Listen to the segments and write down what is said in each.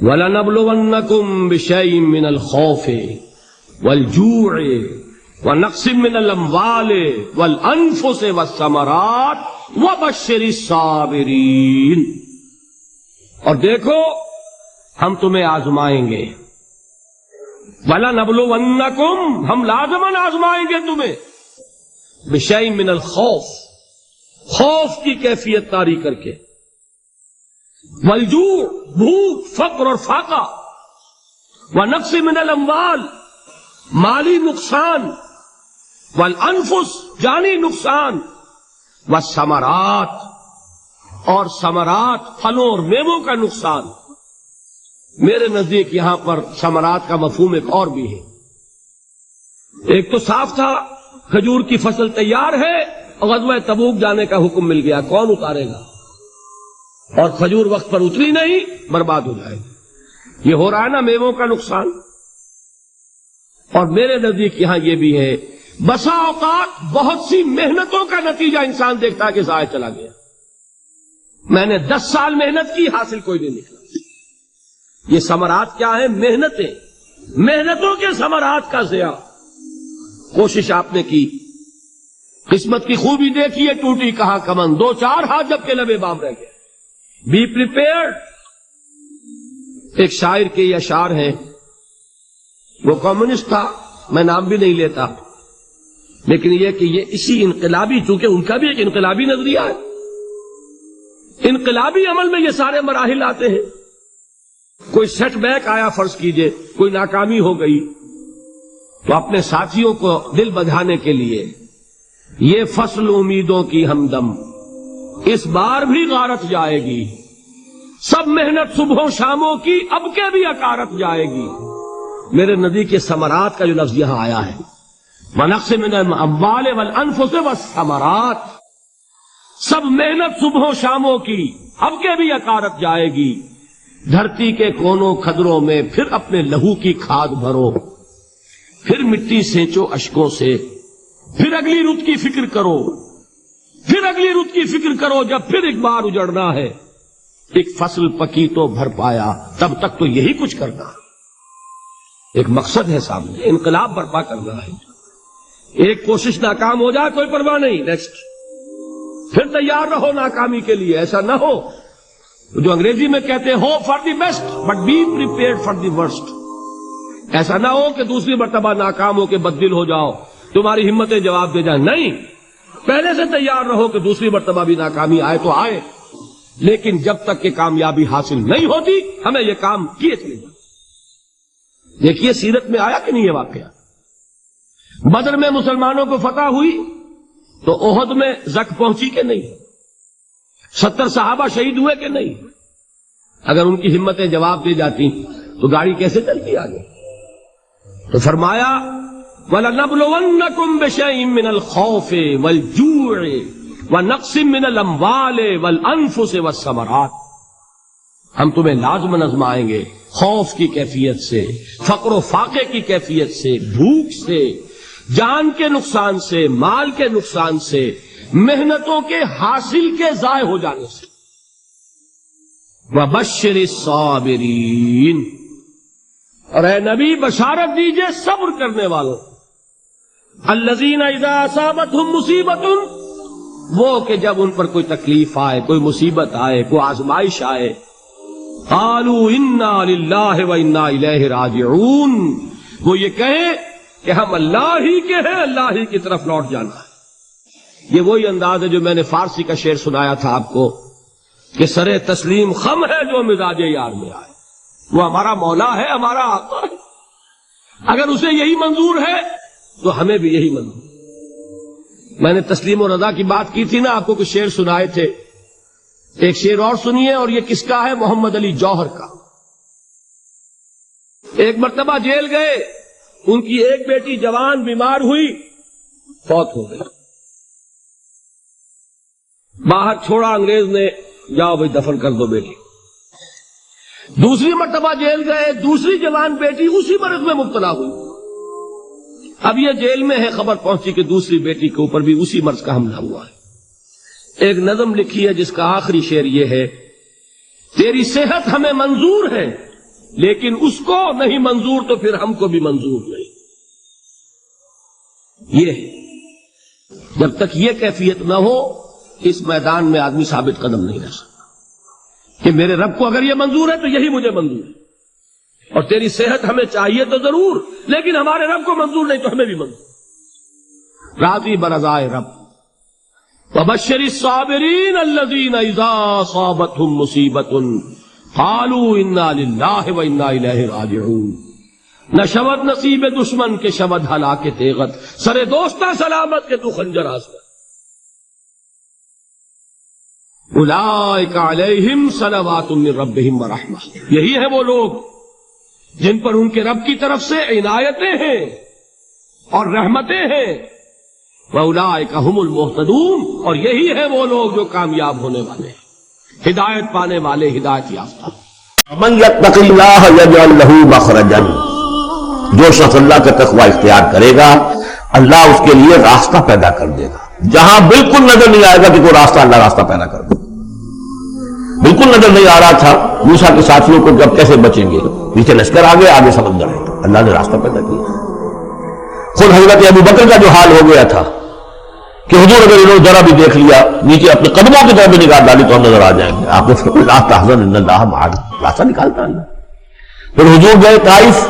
وَلَنَبْلُوَنَّكُمْ بِشَيْءٍ مِّنَ الْخَوْفِ وَالْجُوعِ وَنَقْصٍ مِّنَ الْأَمْوَالِ وَالْأَنفُسِ وَالثَّمَرَاتِ وَبَشِّرِ الصَّابِرِينَ۔ اور دیکھو ہم تمہیں آزمائیں گے، وَلَنَبْلُوَنَّكُمْ ہم لازماً آزمائیں گے تمہیں، بِشَيْءٍ مِّنَ الْخَوْفِ خوف کی کیفیت طاری کر کے، والجوع بھوک فقر اور فاقہ، ونقص من الاموال مالی نقصان، والانفس جانی نقصان، والثمرات اور ثمرات پھلوں اور میووں کا نقصان۔ میرے نزدیک یہاں پر ثمرات کا مفہوم ایک اور بھی ہے۔ ایک تو صاف تھا کھجور کی فصل تیار ہے، غزوہ تبوک جانے کا حکم مل گیا، کون اتارے گا؟ اور کھجور وقت پر اتری نہیں، برباد ہو جائے گی۔ یہ ہو رہا ہے نا میووں کا نقصان۔ اور میرے نزدیک یہاں یہ بھی ہے، بسا اوقات بہت سی محنتوں کا نتیجہ انسان دیکھتا ہے کہ ضائع چلا گیا، میں نے 10 سال محنت کی، حاصل کوئی نہیں نکلا۔ یہ ثمرات کیا ہیں؟ محنتیں، محنتوں کے ثمرات کا ضیاع۔ کوشش آپ نے کی، قسمت کی خوبی دیکھیے، ٹوٹی کہاں کمن، 2-4 ہاتھ جب کے لبے بام رہ گئے۔ Be prepared. ایک شاعر کے یہ اشعار ہیں، وہ کمیونسٹ تھا، میں نام بھی نہیں لیتا، لیکن یہ کہ یہ اسی انقلابی، چونکہ ان کا بھی ایک انقلابی نظریہ ہے، انقلابی عمل میں یہ سارے مراحل آتے ہیں۔ کوئی سیٹ بیک آیا فرض کیجئے، کوئی ناکامی ہو گئی، تو اپنے ساتھیوں کو دل بدھانے کے لیے یہ فصل امیدوں کی ہمدم اس بار بھی غارت جائے گی، سب محنت صبحوں شاموں کی اب کے بھی اکارت جائے گی۔ میرے نزدیک کے ثمرات کا جو لفظ یہاں آیا ہے، وَنَقْصٍ مِّنَ الْأَمْوَالِ وَالْأَنفُسِ وَالثَّمَرَاتِ، سب محنت صبحوں شاموں کی اب کے بھی اکارت جائے گی۔ دھرتی کے کونوں کھدروں میں پھر اپنے لہو کی کھاد بھرو، پھر مٹی سینچو اشکوں سے، پھر اگلی رت کی فکر کرو، پھر اگلی رت کی فکر کرو، جب پھر ایک بار اجڑنا ہے۔ ایک فصل پکی تو بھر پایا، تب تک تو یہی کچھ کرنا، ایک مقصد ہے سامنے، انقلاب برپا کرنا ہے۔ ایک کوشش ناکام ہو جائے کوئی پرواہ نہیں، نیکسٹ، پھر تیار رہو ناکامی کے لیے۔ ایسا نہ ہو جو انگریزی میں کہتے ہیں hope for the best but be prepared for the worst. ایسا نہ ہو کہ دوسری مرتبہ ناکام ہو کے بددل ہو جاؤ، تمہاری ہمتیں جواب دے جائیں، نہیں، پہلے سے تیار رہو کہ دوسری مرتبہ بھی ناکامی آئے تو آئے، لیکن جب تک کہ کامیابی حاصل نہیں ہوتی ہمیں یہ کام کیے چلے جائیں۔ دیکھیے سیرت میں آیا کہ نہیں یہ واقعہ؟ بدر میں مسلمانوں کو فتح ہوئی تو احد میں زک پہنچی کہ نہیں؟ 70 صحابہ شہید ہوئے کہ نہیں؟ اگر ان کی ہمتیں جواب دے جاتی تو گاڑی کیسے چلتی آگے؟ تو فرمایا وَلَنَبْلُوَنَّكُمْ بِشَيْءٍ مِّنَ الْخَوْفِ وَالْجُوعِ وَنَقْصٍ مِّنَ الْأَمْوَالِ وَالْأَنفُسِ وَالثَّمَرَاتِ، ہم تمہیں لازماً آزمائیں گے، خوف کی کیفیت سے، فقر و فاقے کی کیفیت سے، بھوک سے، جان کے نقصان سے، مال کے نقصان سے، محنتوں کے حاصل کے ضائع ہو جانے سے۔ وَبَشِّرِ الصَّابِرِينَ، اور اے نبی بشارت دیجئے صبر کرنے والوں، الذین اذا اصابتہم مصیبت، وہ کہ جب ان پر کوئی تکلیف آئے، کوئی مصیبت آئے، کوئی آزمائش آئے، قالوا انا للہ وانا الیہ راجعون، وہ یہ کہیں کہ ہم اللہ ہی کے ہیں، اللہ ہی کی طرف لوٹ جانا ہے۔ یہ وہی انداز ہے جو میں نے فارسی کا شعر سنایا تھا آپ کو کہ سرے تسلیم خم ہے جو مزاج یار میں آئے۔ وہ ہمارا مولا ہے، ہمارا آقا ہے، اگر اسے یہی منظور ہے تو ہمیں بھی یہی منظور۔ میں نے تسلیم و رضا کی بات کی تھی نا، آپ کو کچھ شعر سنائے تھے، ایک شعر اور سنیے، اور یہ کس کا ہے؟ محمد علی جوہر کا۔ ایک مرتبہ جیل گئے، ان کی ایک بیٹی جوان بیمار ہوئی، فوت ہو گئی، باہر چھوڑا انگریز نے، جاؤ بھائی دفن کر دو بیٹی۔ دوسری مرتبہ جیل گئے، دوسری جوان بیٹی اسی مرض میں مبتلا ہوئی، اب یہ جیل میں ہے، خبر پہنچی کہ دوسری بیٹی کے اوپر بھی اسی مرض کا حملہ ہوا ہے۔ ایک نظم لکھی ہے جس کا آخری شعر یہ ہے، تیری صحت ہمیں منظور ہے لیکن اس کو نہیں منظور تو پھر ہم کو بھی منظور نہیں. یہ جب تک یہ کیفیت نہ ہو اس میدان میں آدمی ثابت قدم نہیں رہ سکتا کہ میرے رب کو اگر یہ منظور ہے تو یہی مجھے منظور ہے. اور تیری صحت ہمیں چاہیے تو ضرور، لیکن ہمارے رب کو منظور نہیں تو ہمیں بھی منظور. راضی برضائے رب. وبشر الصابرین الذین اذا اصابتهم مصیبۃ قالوا انا للہ وانا الیہ راجعون. نہ شود نصیب دشمن کے شود ہلاک تیغت، سر دوستہ سلامت کے تو خنجر آسمت. اولئک علیہم صلوات من ربہم ورحمہ. یہی ہے وہ لوگ جن پر ان کے رب کی طرف سے عنایتیں ہیں اور رحمتیں ہیں. وَأُولَٰئِكَ هُمُ الْمُهْتَدُونَ. اور یہی ہے وہ لوگ جو کامیاب ہونے والے ہیں، ہدایت پانے والے، ہدایت یافتہ. من یتق اللہ یجعل لہ مخرجا. جو شخص اللہ کا تقوی اختیار کرے گا اللہ اس کے لیے راستہ پیدا کر دے گا. جہاں بالکل نظر نہیں آئے گا کہ کوئی راستہ، اللہ راستہ پیدا کر دے گا. بالکل نظر نہیں آ رہا تھا موسیٰ کے ساتھیوں کو کہ اب کیسے بچیں گے، پیچھے لشکر آگے سمندر ہے، اللہ نے راستہ پیدا کیا. خود حضرت ابو بکر کا جو حال ہو گیا تھا کہ حضور اگر انہوں نے ذرا بھی دیکھ لیا نیچے اپنے قدموں کی طرف بھی نگاہ ڈالی تو ہم نظر آ جائیں گے. آپ نے فرمایا لا تحزن ان اللہ معنا، راستہ نکالتا اللہ. پھر حضور گئے طائف،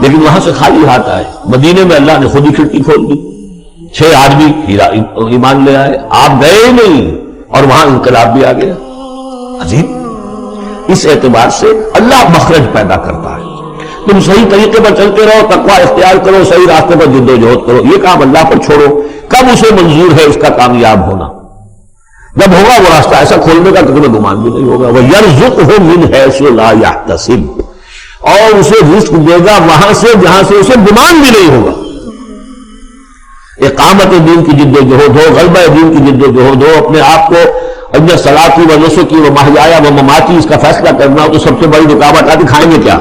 لیکن وہاں سے خالی ہاتھ آئے. مدینے میں اللہ نے خود ہی کھڑکی کھول دی، 6 آدمی ایمان لے آئے. آپ گئے ہی نہیں اور وہاں انقلاب بھی آ گیا. عجیب. اس اعتبار سے اللہ مخرج پیدا کرتا ہے. تم صحیح طریقے پر چلتے رہو، تقوی اختیار کرو، صحیح راستے پر جد و جہد کرو. یہ کام اللہ پر چھوڑو. کب اسے منظور ہے اس کا کامیاب ہونا؟ جب ہوگا وہ راستہ ایسا کھولنے کا کہ تمہیں گمان بھی نہیں ہوگا. وَيَرْزُقْهُ مِنْ حَيْثُ لَا يَحْتَسِبُ. اور اسے رزق دے گا وہاں سے جہاں سے اسے گمان بھی نہیں ہوگا. اقامت دین کی جد و جہد ہو، غلبہ دین کی جد و جہد ہو، اپنے آپ کو اپنے صلاتی و نسکی و محیایا و مماتی اس کا فیصلہ کرنا ہو تو سب سے بڑی رکاوٹ آتی کھائیں گے کیا؟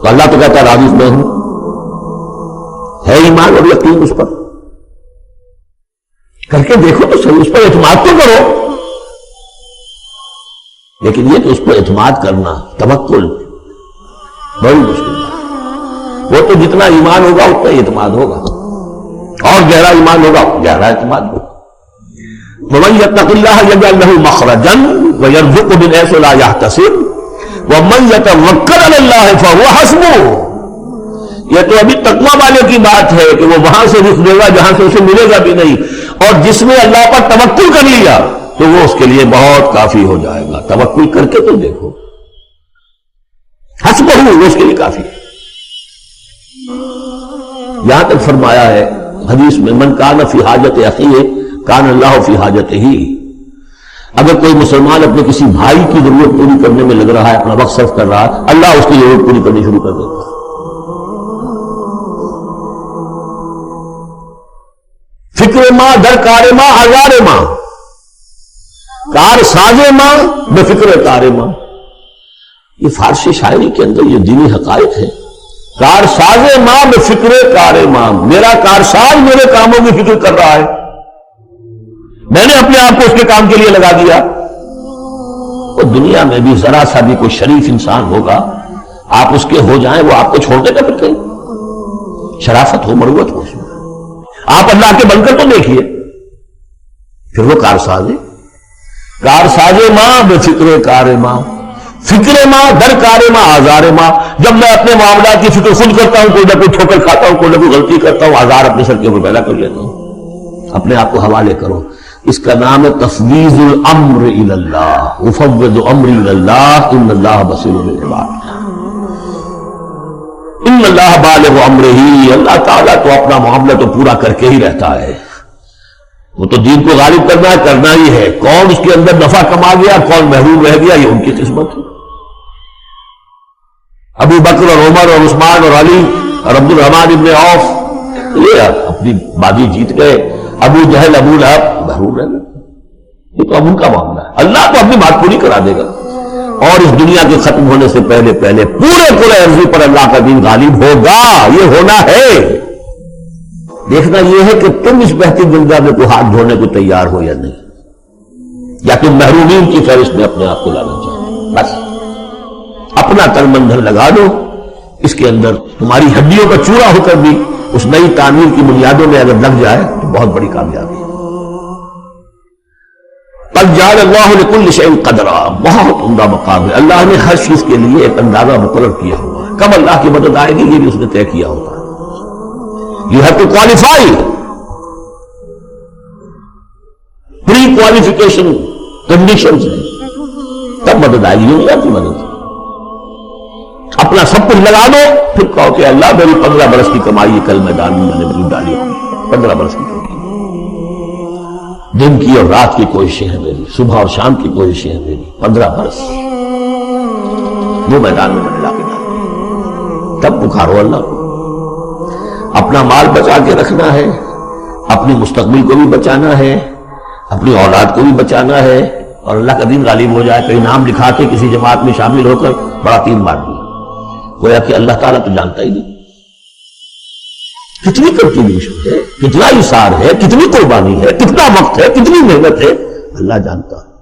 تو اللہ تو کہتا ہے راضی میں ہوں. ہے ایمان اور یقین اس پر کر کے دیکھو تو صحیح، اس پر اعتماد تو کرو. لیکن یہ کہ اس پر اعتماد کرنا توکل بڑی مشکل ہے. وہ تو جتنا ایمان ہوگا اتنا ہی اعتماد ہوگا، اور گہرا ایمان ہوگا گہرا اعتماد ہوگا. وَمَن يَتَّقِ اللَّهَ يَجْعَل لَّهُ مَخْرَجًا وَيَرْزُقْهُ مِنْ حَيْثُ لَا يَحْتَسِبُ وَمَن يَتَوَكَّلْ عَلَى اللَّهِ فَهُوَ حَسْبُهُ. یہ تو ابھی تقویٰ والے کی بات ہے کہ وہ وہاں سے رزق دے گا جہاں سے اسے ملے گا بھی نہیں. اور جس نے اللہ پر توکل کر لیا تو وہ اس کے لیے بہت کافی ہو جائے گا. توکل کر کے تو دیکھو، حسبہ وہ اس کے لیے کافی ہے. یہاں تک فرمایا ہے حدیث میں من کان فی حاجت اخیہ کان اللہ فی حاجتہ. اگر کوئی مسلمان اپنے کسی بھائی کی ضرورت پوری کرنے میں لگ رہا ہے، اپنا وقت صرف کر رہا ہے، اللہ اس کی ضرورت پوری کرنی شروع کر دیتا ہے. فکر ماں در کار ماں ہزار ماں، کار ساز ماں بے فکر کار ماں. یہ فارسی شاعری کے اندر یہ دینی حقائق ہے. کار ساز ماں بے فکر کار ماں، میرا کارساز میرے کاموں کی فکر کر رہا ہے، میں نے اپنے آپ کو اس کے کام کے لیے لگا دیا. وہ دنیا میں بھی ذرا سا بھی کوئی شریف انسان ہوگا، آپ اس کے ہو جائیں وہ آپ کو چھوڑ دے گا پھر کہیں؟ شرافت ہو، مروت ہو اس میں. آپ اللہ کے بن کر تو دیکھیے، پھر وہ کارساز ہے. کارساز ماں بے فکر کار ماں، فکر ماں در کار ماں آزار ماں. جب میں اپنے معاملات کی فکر خود کرتا ہوں، کوئی نہ کوئی ٹھوکر کھاتا ہوں، کوئی نہ کوئی غلطی کرتا ہوں، آزار اپنے سر کے اوپر پیدا کر لیتا ہوں. اپنے آپ کو حوالے کرو. اس کا نام ہے تفویض الامر الی اللہ. افوض امری الی اللہ ان اللہ بصیر بالعباد. ان اللہ بالغ امرہ. اللہ تعالیٰ تو اپنا معاملہ تو پورا کر کے ہی رہتا ہے. وہ تو دین کو غالب کرنا ہی ہے. کون اس کے اندر نفع کما گیا، کون محروم رہ گیا، یہ ان کی قسمت ہے. ابو بکر اور عمر اور عثمان اور علی اور عبد الرحمن ابن عوف یہ اپنی بازی جیت گئے. ابو جہل ابو لہب محروم رہ گئے. یہ تو اب ان کا معاملہ ہے. اللہ تو اپنی بات پوری کرا دے گا. اور اس دنیا کے ختم ہونے سے پہلے پورے عرضی پر اللہ کا دین غالب ہوگا. یہ ہونا ہے. دیکھنا یہ ہے کہ تم اس بہتی گنگا میں کو ہاتھ دھونے کو تیار ہو یا نہیں، یا تم محرومین کی فہرست میں اپنے آپ کو لانا چاہو. بس اپنا تن من دھن لگا دو، اس کے اندر تمہاری ہڈیوں کا چورا ہو کر بھی اس نئی تعمیر کی بنیادوں میں اگر لگ جائے تو بہت بڑی کامیابی ہے۔ قد جعل اللہ لکل شیء قدرا، بہت عمدہ مقام ہے، اللہ نے ہر چیز کے لیے ایک اندازہ مقرر کیا ہوا ہے، کب اللہ کی مدد آئے گی یہ بھی اس نے طے کیا ہوتا ہے۔ You have to qualify, pre qualification conditions ہیں، تب مدد آئے گی، یہ نہیں آتی مدد۔ اپنا سب کچھ لگا دو، پھر کہو کہ اللہ میری 15 برس کی کمائی کل میدان میں نے بھی ڈالی ہوگی، 15 برس کی کمائی، دن کی اور رات کی کوششیں ہیں میری، صبح اور شام کی کوششیں ہیں میری، 15 برس وہ میدان میں نے لا کے ڈالی۔ تب پکارو اللہ کو۔ اپنا مال بچا کے رکھنا ہے، اپنی مستقبل کو بھی بچانا ہے، اپنی اولاد کو بھی بچانا ہے، اور اللہ کا دین غالب ہو جائے، کہیں نام لکھا کے کسی جماعت میں شامل ہو کر بڑا تین مار دیا، گویا کہ اللہ تعالیٰ تو جانتا ہی نہیں۔ کتنی کنٹریبیوشن ہے، کتنا اثار ہے، کتنی قربانی ہے، کتنا وقت ہے، کتنی محنت ہے، اللہ جانتا ہے۔